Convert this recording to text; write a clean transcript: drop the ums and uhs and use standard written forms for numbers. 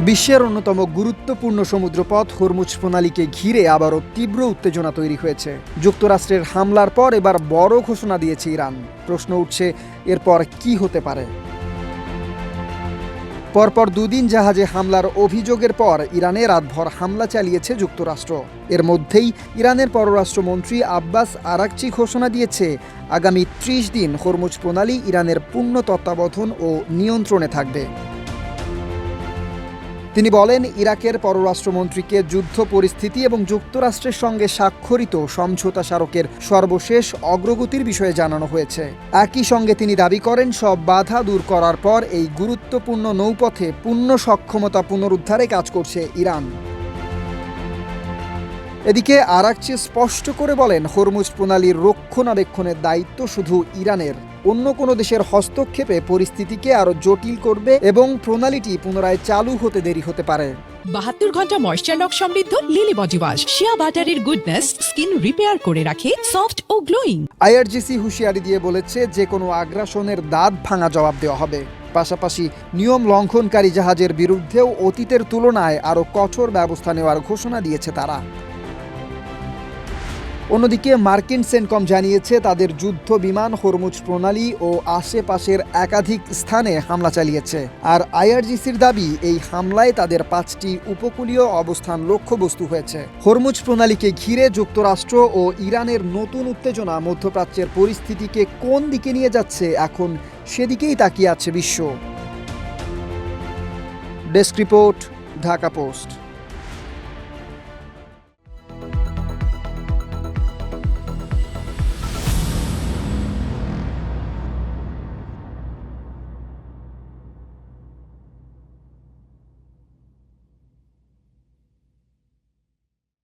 বিশ্বের অন্যতম গুরুত্বপূর্ণ সমুদ্রপথ হরমুজ প্রণালীকে ঘিরে আবারও তীব্র উত্তেজনা তৈরি হয়েছে। যুক্তরাষ্ট্রের হামলার পর এবার বড় ঘোষণা দিয়েছে ইরান। প্রশ্ন উঠছে, এরপর কি হতে পারে? পরপর দুদিন জাহাজে হামলার অভিযোগের পর ইরানে রাতভর হামলা চালিয়েছে যুক্তরাষ্ট্র। এর মধ্যেই ইরানের পররাষ্ট্রমন্ত্রী আব্বাস আরাকচি ঘোষণা দিয়েছে, আগামী ৩০ দিন হরমুজ প্রণালী ইরানের পূর্ণ তত্ত্বাবধান ও নিয়ন্ত্রণে থাকবে। তিনি বলেন, ইরাকের পররাষ্ট্রমন্ত্রীকে যুদ্ধ পরিস্থিতি এবং যুক্তরাষ্ট্রের সঙ্গে স্বাক্ষরিত সমঝোতা স্মারকের সর্বশেষ অগ্রগতির বিষয়ে জানানো হয়েছে। একই সঙ্গে তিনি দাবি করেন, সব বাধা দূর করার পর এই গুরুত্বপূর্ণ নৌপথে পূর্ণ সক্ষমতা পুনরুদ্ধারে কাজ করছে ইরান। এদিকে আরাকচি স্পষ্ট করে বলেন, হরমুজ প্রণালীর রক্ষণাবেক্ষণের দায়িত্ব শুধু ইরানের। অন্য কোনো দেশের হস্তক্ষেপে পরিস্থিতিকে আরও জটিল করবে এবং প্রণালীটি পুনরায় চালু হতে দেরি হতে পারে। 72 ঘন্টা ময়েশ্চার লক সমৃদ্ধ লিলি বডি ওয়াশ শিয়া বাটারের গুডনেস স্কিন রিপেয়ার করে রাখে সফট ও গ্লোয়িং। আইআরজিসি হুঁশিয়ারি দিয়ে বলেছে, যে কোনো আগ্রাসনের দাঁত ভাঙা জবাব দেওয়া হবে। পাশাপাশি নিয়ম লঙ্ঘনকারী জাহাজের বিরুদ্ধেও অতীতের তুলনায় আরও কঠোর ব্যবস্থা নেওয়ার ঘোষণা দিয়েছে তারা। অন্যদিকে মার্কিন সেন্টকম জানিয়েছে, তাদের যুদ্ধ বিমান হরমুজ প্রণালী ও আশেপাশের একাধিক স্থানে হামলা চালিয়েছে। আর আইআরজিসির দাবি, এই হামলায় তাদের 5টি উপকূলীয় অবস্থান লক্ষ্যবস্তু হয়েছে। হরমুজ প্রণালীকে ঘিরে যুক্তরাষ্ট্র ও ইরানের নতুন উত্তেজনা মধ্যপ্রাচ্যের পরিস্থিতিকে কোন দিকে নিয়ে যাচ্ছে, এখন সেদিকেই তাকিয়ে আছে বিশ্ব। Desk report, Dhaka post.